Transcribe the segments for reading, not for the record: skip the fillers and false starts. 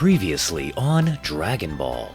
Previously on Dragon Ball.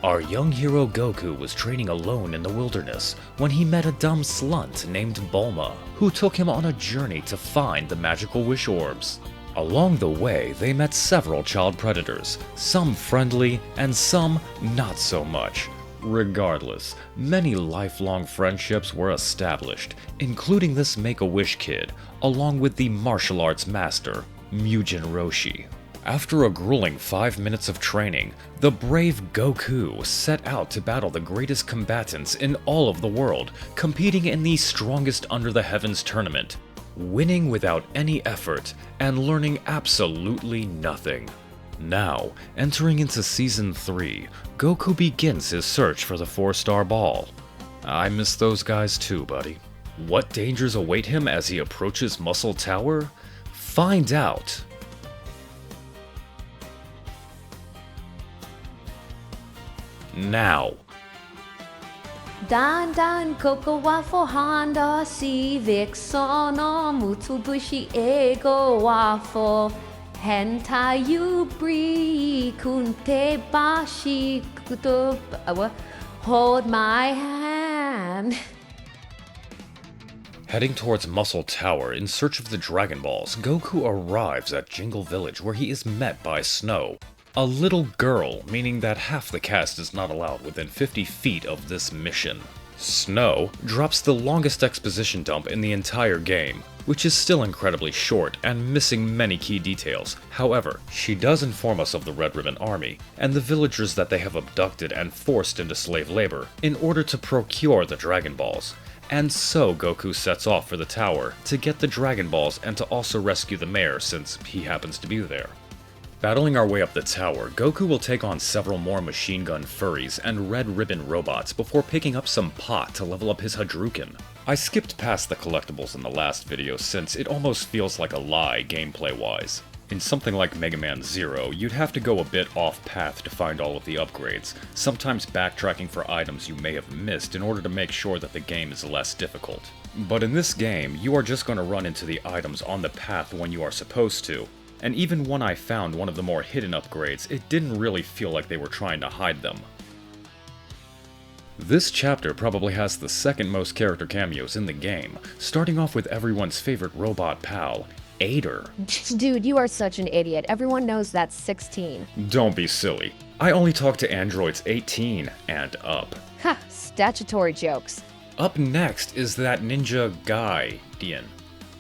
Our young hero Goku was training alone in the wilderness when he met a dumb slut named Bulma, who took him on a journey to find the magical wish orbs. Along the way, they met several child predators, some friendly and some not so much. Regardless, many lifelong friendships were established, including this Make-A-Wish kid, along with the martial arts master, Mugen Roshi. After a grueling 5 minutes of training, the brave Goku set out to battle the greatest combatants in all of the world, competing in the Strongest Under the Heavens tournament, winning without any effort and learning absolutely nothing. Now, entering into Season 3, Goku begins his search for the 4-star ball. I miss those guys too, buddy. What dangers await him as he approaches Muscle Tower? Find out! Now. だんだんここはフォーハンダシビックそのムツブシ英語はフォー変態ユブリくんてばしくと Hold my hand. Heading towards Muscle Tower in search of the Dragon Balls, Goku arrives at Jingle Village where he is met by Snow, a little girl, meaning that half the cast is not allowed within 50 feet of this mission. Snow drops the longest exposition dump in the entire game, which is still incredibly short and missing many key details. However, she does inform us of the Red Ribbon Army, and the villagers that they have abducted and forced into slave labor in order to procure the Dragon Balls. And so Goku sets off for the tower to get the Dragon Balls and to also rescue the mayor since he happens to be there. Battling our way up the tower, Goku will take on several more machine gun furries and red ribbon robots before picking up some pot to level up his Hadouken. I skipped past the collectibles in the last video since it almost feels like a lie gameplay-wise. In something like Mega Man Zero, you'd have to go a bit off-path to find all of the upgrades, sometimes backtracking for items you may have missed in order to make sure that the game is less difficult. But in this game, you are just going to run into the items on the path when you are supposed to, and even when I found one of the more hidden upgrades, it didn't really feel like they were trying to hide them. This chapter probably has the second most character cameos in the game, starting off with everyone's favorite robot pal, Ader. Dude, you are such an idiot. Everyone knows that's 16. Don't be silly. I only talk to androids 18 and up. Ha, statutory jokes. Up next is that ninja guy, Dian.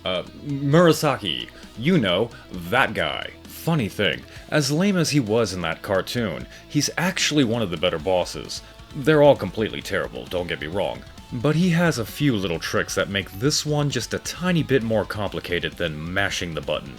Murasaki. You know, that guy. Funny thing, as lame as he was in that cartoon, he's actually one of the better bosses. They're all completely terrible, don't get me wrong, but he has a few little tricks that make this one just a tiny bit more complicated than mashing the button.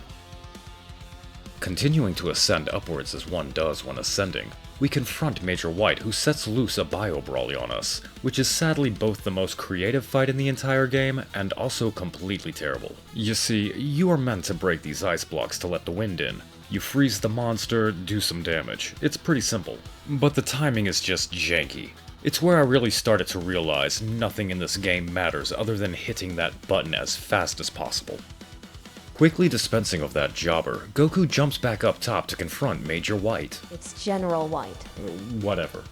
Continuing to ascend upwards as one does when ascending, we confront Major White, who sets loose a Bio Brawly on us, which is sadly both the most creative fight in the entire game and also completely terrible. You see, you are meant to break these ice blocks to let the wind in. You freeze the monster, do some damage. It's pretty simple. But the timing is just janky. It's where I really started to realize nothing in this game matters other than hitting that button as fast as possible. Quickly dispensing of that jobber, Goku jumps back up top to confront Major White. It's General White. Whatever.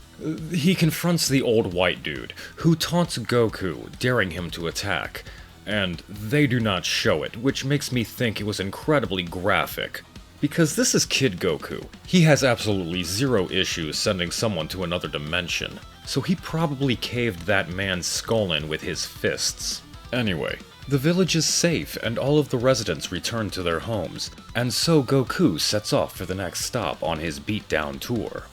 He confronts the old white dude, who taunts Goku, daring him to attack. And they do not show it, which makes me think it was incredibly graphic. Because this is Kid Goku. He has absolutely zero issues sending someone to another dimension, so he probably caved that man's skull in with his fists. Anyway, the village is safe and all of the residents return to their homes, and so Goku sets off for the next stop on his beatdown tour.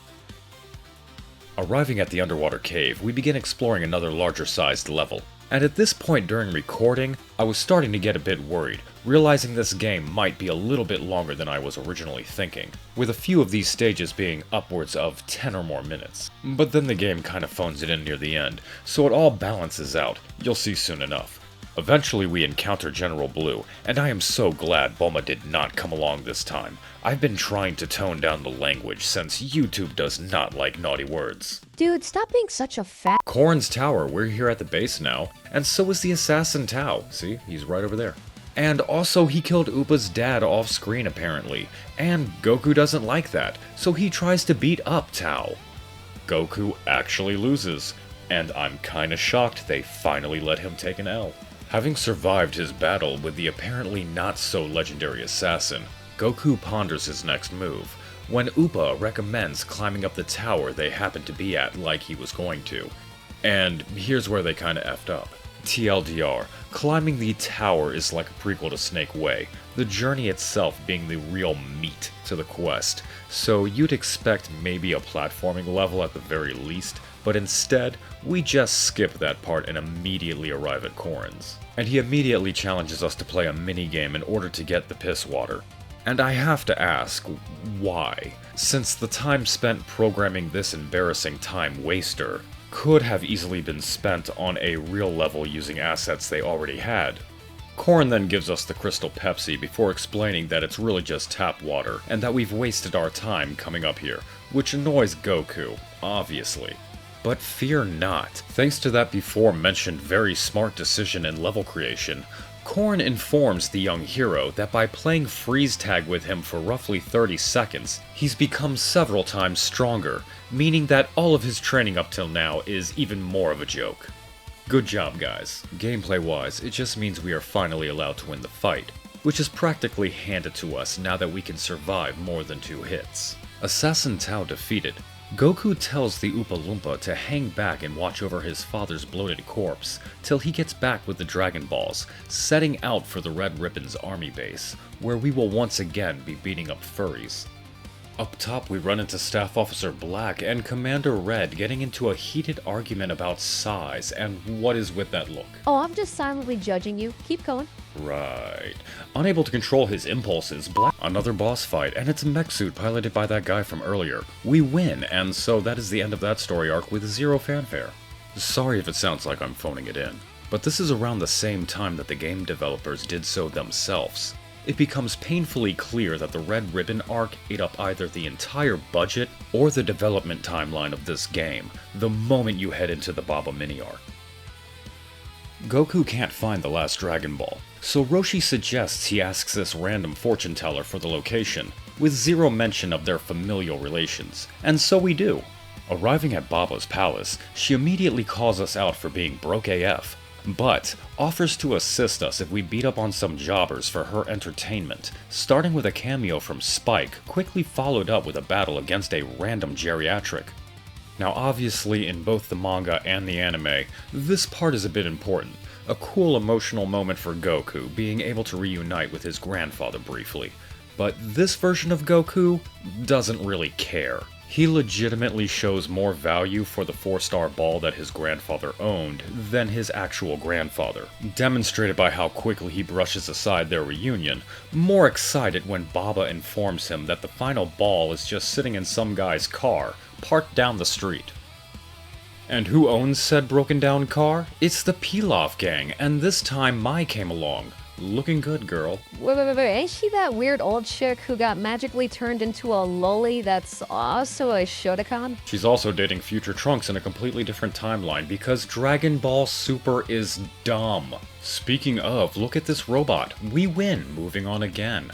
Arriving at the underwater cave, we begin exploring another larger-sized level, and at this point during recording, I was starting to get a bit worried, realizing this game might be a little bit longer than I was originally thinking, with a few of these stages being upwards of 10 or more minutes. But then the game kind of phones it in near the end, so it all balances out, you'll see soon enough. Eventually we encounter General Blue, and I am so glad Bulma did not come along this time. I've been trying to tone down the language since YouTube does not like naughty words. Dude, stop being such a fat. Korin's Tower, we're here at the base now, and so is the Assassin Tao. See, he's right over there. And also he killed Upa's dad off screen apparently, and Goku doesn't like that, so he tries to beat up Tao. Goku actually loses, and I'm kinda shocked they finally let him take an L. Having survived his battle with the apparently not so legendary assassin, Goku ponders his next move, when Upa recommends climbing up the tower they happen to be at like he was going to. And here's where they kinda effed up. TLDR, climbing the tower is like a prequel to Snake Way, the journey itself being the real meat to the quest, so you'd expect maybe a platforming level at the very least, but instead, we just skip that part and immediately arrive at Korin's. And he immediately challenges us to play a minigame in order to get the piss water. And I have to ask, why? Since the time spent programming this embarrassing time waster could have easily been spent on a real level using assets they already had. Korin then gives us the Crystal Pepsi before explaining that it's really just tap water, and that we've wasted our time coming up here, which annoys Goku, obviously. But fear not, thanks to that before mentioned very smart decision in level creation, Korin informs the young hero that by playing freeze tag with him for roughly 30 seconds, he's become several times stronger, meaning that all of his training up till now is even more of a joke. Good job, guys. Gameplay-wise, it just means we are finally allowed to win the fight, which is practically handed to us now that we can survive more than 2 hits. Assassin Tao defeated, Goku tells the Oompa Loompa to hang back and watch over his father's bloated corpse till he gets back with the Dragon Balls, setting out for the Red Ribbon's army base, where we will once again be beating up furries. Up top we run into Staff Officer Black and Commander Red getting into a heated argument about size and what is with that look. Oh, I'm just silently judging you. Keep going. Right. Unable to control his impulses, Black another boss fight, and it's a mech suit piloted by that guy from earlier. We win, and so that is the end of that story arc with 0 fanfare. Sorry if it sounds like I'm phoning it in, but this is around the same time that the game developers did so themselves. It becomes painfully clear that the Red Ribbon arc ate up either the entire budget or the development timeline of this game the moment you head into the Baba mini arc. Goku can't find the last Dragon Ball, so Roshi suggests he asks this random fortune teller for the location, with 0 mention of their familial relations, and so we do. Arriving at Baba's palace, she immediately calls us out for being broke AF, but offers to assist us if we beat up on some jobbers for her entertainment, starting with a cameo from Spike, quickly followed up with a battle against a random geriatric. Now obviously in both the manga and the anime, this part is a bit important, a cool emotional moment for Goku being able to reunite with his grandfather briefly, but this version of Goku doesn't really care. He legitimately shows more value for the 4-star ball that his grandfather owned than his actual grandfather, demonstrated by how quickly he brushes aside their reunion, more excited when Baba informs him that the final ball is just sitting in some guy's car, parked down the street. And who owns said broken down car? It's the Pilaf gang, and this time Mai came along. Looking good, girl. Wait, ain't she that weird old chick who got magically turned into a loli that's also a Shotokan? She's also dating future Trunks in a completely different timeline because Dragon Ball Super is dumb. Speaking of, look at this robot. We win, moving on again.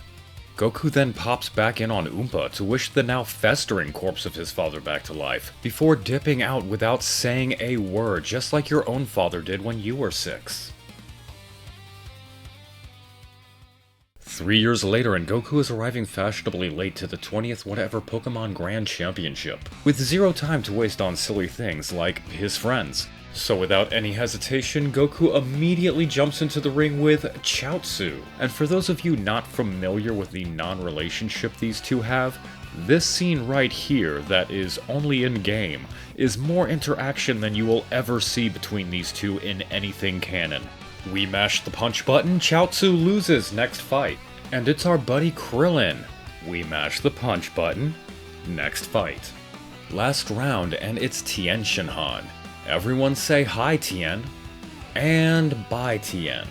Goku then pops back in on Oompa to wish the now festering corpse of his father back to life, before dipping out without saying a word, just like your own father did when you were 6. 3 years later, and Goku is arriving fashionably late to the 20th whatever Pokemon Grand Championship, with 0 time to waste on silly things like his friends. So without any hesitation, Goku immediately jumps into the ring with Chaozu. And for those of you not familiar with the non-relationship these two have, this scene right here, that is only in-game, is more interaction than you will ever see between these two in anything canon. We mash the punch button, Chaozu loses next fight. And it's our buddy Krillin. We mash the punch button, next fight. Last round, and it's Tien Shinhan. Everyone say hi, Tien. And bye, Tien.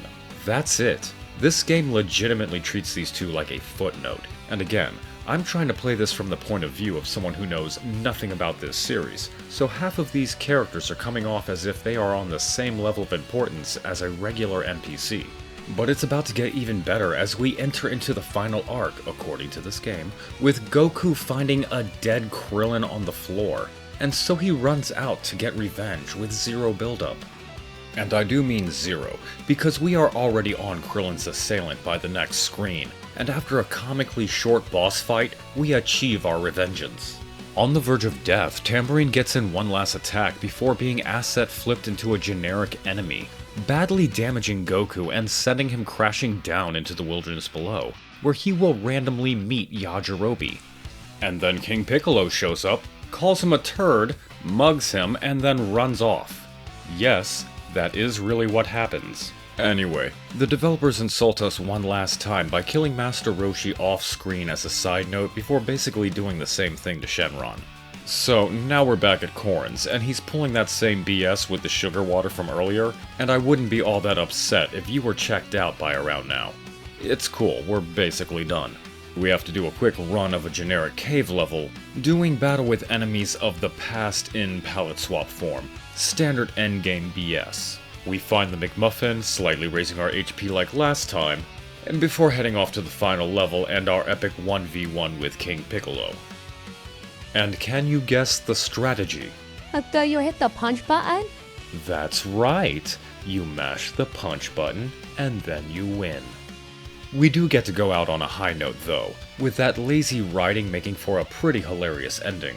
That's it. This game legitimately treats these two like a footnote. And again, I'm trying to play this from the point of view of someone who knows nothing about this series, so half of these characters are coming off as if they are on the same level of importance as a regular NPC. But it's about to get even better as we enter into the final arc, according to this game, with Goku finding a dead Krillin on the floor, and so he runs out to get revenge with zero buildup. And I do mean zero, because we are already on Krillin's assailant by the next screen, and after a comically short boss fight, we achieve our revengeance. On the verge of death, Tambourine gets in one last attack before being asset flipped into a generic enemy, badly damaging Goku and sending him crashing down into the wilderness below, where he will randomly meet Yajirobe. And then King Piccolo shows up, calls him a turd, mugs him, and then runs off. Yes, that is really what happens. Anyway, the developers insult us one last time by killing Master Roshi off-screen as a side note before basically doing the same thing to Shenron. So now we're back at Korin's, and he's pulling that same BS with the sugar water from earlier, and I wouldn't be all that upset if you were checked out by around now. It's cool, we're basically done. We have to do a quick run of a generic cave level, doing battle with enemies of the past in palette swap form. Standard endgame BS. We find the McMuffin, slightly raising our HP like last time, and before heading off to the final level and our epic 1v1 with King Piccolo. And can you guess the strategy? After you hit the punch button? That's right! You mash the punch button, and then you win. We do get to go out on a high note though, with that lazy writing making for a pretty hilarious ending.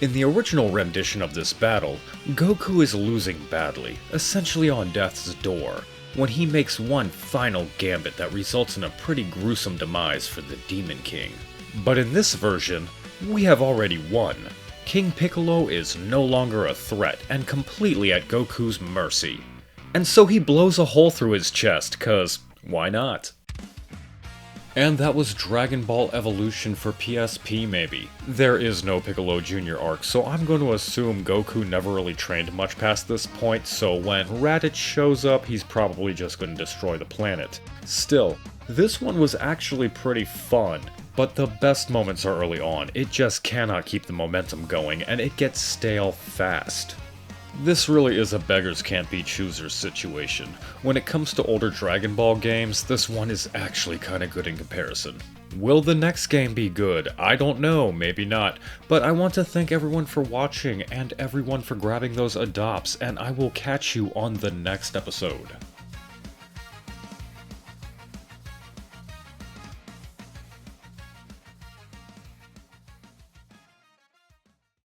In the original rendition of this battle, Goku is losing badly, essentially on death's door, when he makes one final gambit that results in a pretty gruesome demise for the Demon King. But in this version, we have already won. King Piccolo is no longer a threat and completely at Goku's mercy. And so he blows a hole through his chest, cause why not? And that was Dragon Ball Evolution for PSP maybe. There is no Piccolo Jr. arc, so I'm going to assume Goku never really trained much past this point, so when Raditz shows up, he's probably just going to destroy the planet. Still, this one was actually pretty fun, but the best moments are early on. It just cannot keep the momentum going, and it gets stale fast. This really is a beggars can't be choosers situation. When it comes to older Dragon Ball games, this one is actually kinda good in comparison. Will the next game be good? I don't know, maybe not. But I want to thank everyone for watching and everyone for grabbing those adopts, and I will catch you on the next episode.